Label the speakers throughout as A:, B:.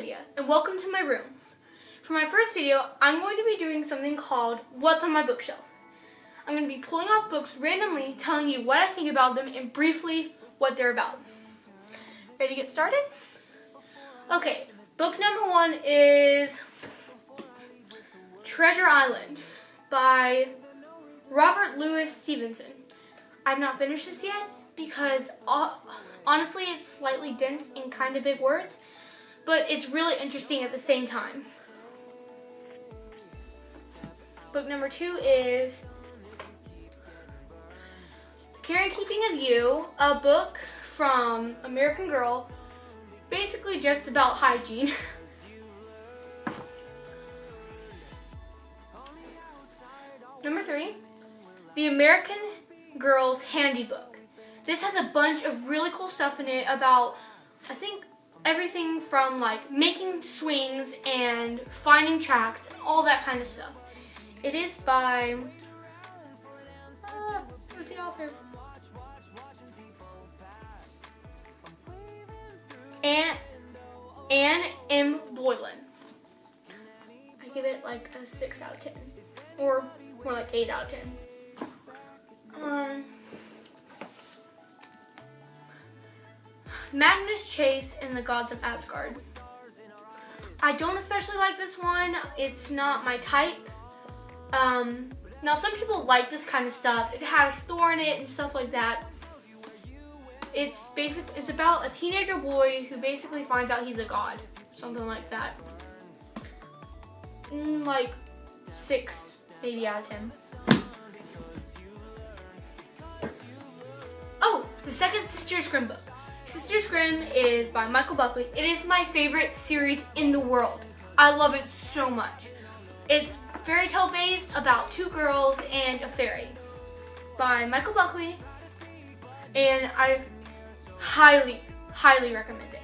A: Lydia, and welcome to my room. For my first video, I'm going to be doing something called What's on My Bookshelf. I'm going to be pulling off books randomly, telling you what I think about them, and briefly what they're about. Ready to get started? Okay, book number 1 is Treasure Island by Robert Louis Stevenson. I've not finished this yet because honestly it's slightly dense and kind of big words, but it's really interesting at the same time. Book number 2 is Care and Keeping of You, a book from American Girl, basically just about hygiene. Number 3, The American Girl's Handy Book. This has a bunch of really cool stuff in it about, I think, everything from like making swings and finding tracks and all that kind of stuff. It is by, who's the author? Anne M. Boylan. I give it like a 6 out of 10. Or more like 8 out of 10. Magnus Chase and the Gods of Asgard. I don't especially like this one. It's not my type. Now some people like this kind of stuff. It has Thor in it and stuff like that. It's about a teenager boy who basically finds out he's a god. Something like that. Like 6 maybe out of 10. Oh, the second Sisters Grimm book. Sisters Grimm is by Michael Buckley. It is my favorite series in the world. I love it so much. It's fairy tale based about 2 girls and a fairy by Michael Buckley, and I highly, highly recommend it.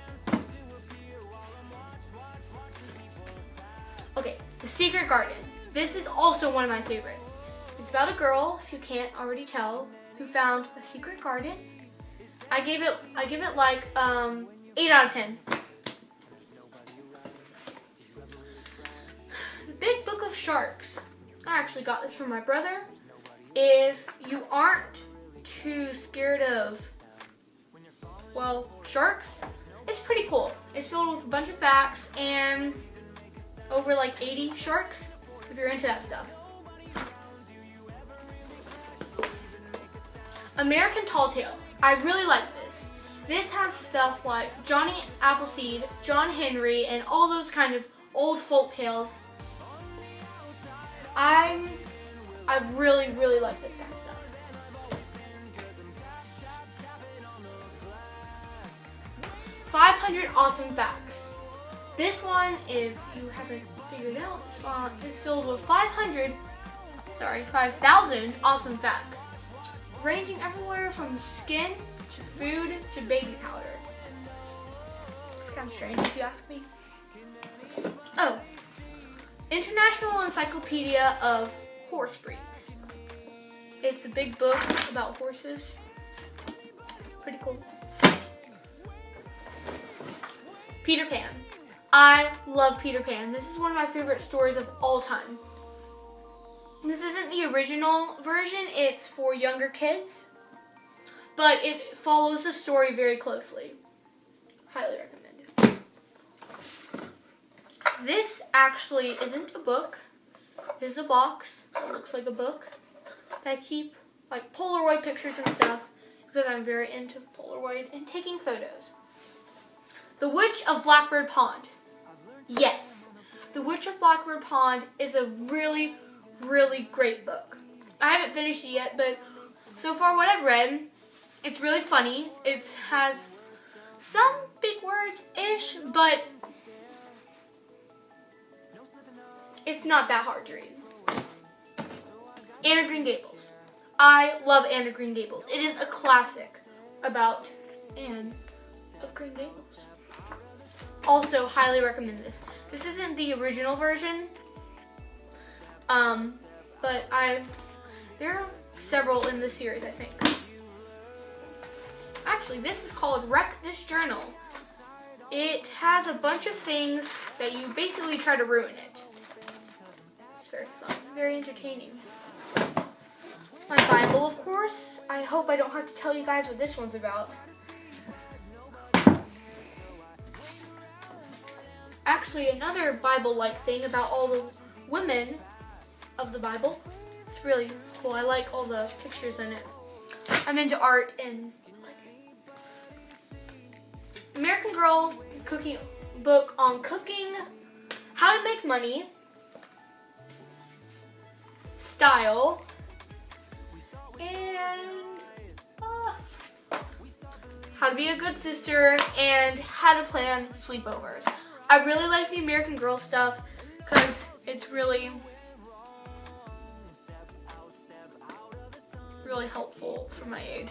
A: Okay, The Secret Garden. This is also one of my favorites. It's about a girl, if you can't already tell, who found a secret garden. I give it like 8 out of 10. The Big Book of Sharks. I actually got this from my brother. If you aren't too scared of, well, sharks, it's pretty cool. It's filled with a bunch of facts and over like 80 sharks, if you're into that stuff. American Tall Tales. I really like this. This has stuff like Johnny Appleseed, John Henry, and all those kind of old folk tales. I really, really like this kind of stuff. "500 Awesome Facts." This one, if you haven't figured it out, is filled with 5,000 awesome facts, ranging everywhere from skin to food to baby powder. It's kind of strange if you ask me. Oh, International Encyclopedia of Horse Breeds. It's a big book about horses. Pretty cool. Peter Pan. I love Peter Pan. This is one of my favorite stories of all time. This isn't the original version, it's for younger kids, but it follows the story very closely. Highly recommend it. This actually isn't a book. It is a box that looks like a book that I keep like Polaroid pictures and stuff because I'm very into Polaroid and taking photos. The Witch of Blackbird Pond. Yes, The Witch of Blackbird Pond is a really, really great book. I haven't finished it yet, but so far what I've read, it's really funny. It has some big words-ish, but it's not that hard to read. Anne of Green Gables. I love Anne of Green Gables. It is a classic about Anne of Green Gables. Also, highly recommend this. This isn't the original version, but there are several in this series, I think. Actually, this is called Wreck This Journal It has a bunch of things that you basically try to ruin it. It's very fun, very entertaining. My Bible, of course. I hope I don't have to tell you guys what this one's about. Actually, another Bible-like thing about all the women of the Bible. It's really cool. I like all the pictures in it. I'm into art and American Girl cooking book on cooking, how to make money, style, and how to be a good sister, and how to plan sleepovers. I really like the American Girl stuff because it's really helpful for my age.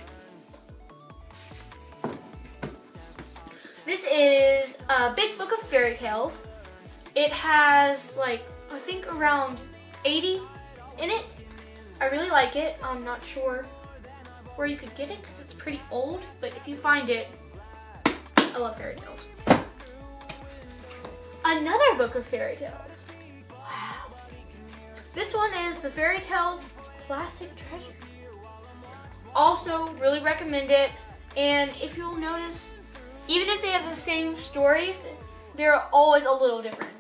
A: This is a big book of fairy tales. It has like, I think around 80 in it. I really like it. I'm not sure where you could get it because it's pretty old, but if you find it, I love fairy tales. Another book of fairy tales. Wow. This one is the Fairy Tale Classic Treasure. Also, really recommend it. And if you'll notice, even if they have the same stories, they're always a little different.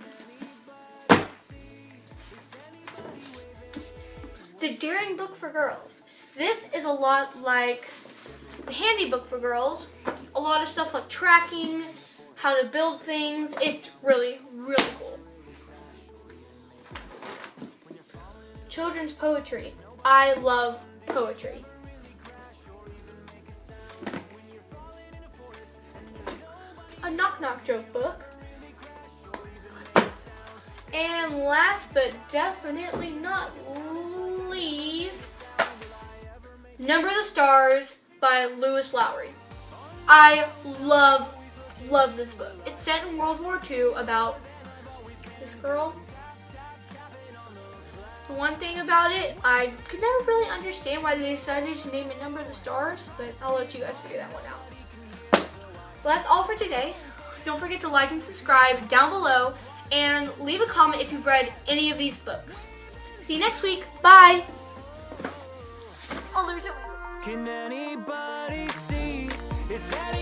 A: The Daring Book for Girls. This is a lot like the Handy Book for Girls. A lot of stuff like tracking, how to build things. It's really, really cool. Children's poetry. I love poetry. A Knock Knock Joke book. And last but definitely not least, Number the Stars by Lewis Lowry. I love this book. It's set in World War II about this girl. The one thing about it, I could never really understand why they decided to name it Number the Stars, but I'll let you guys figure that one out. Well, that's all for today. Don't forget to like and subscribe down below and leave a comment if you've read any of these books. See you next week. Bye. Oh, there's a...
B: Can anybody see? Is that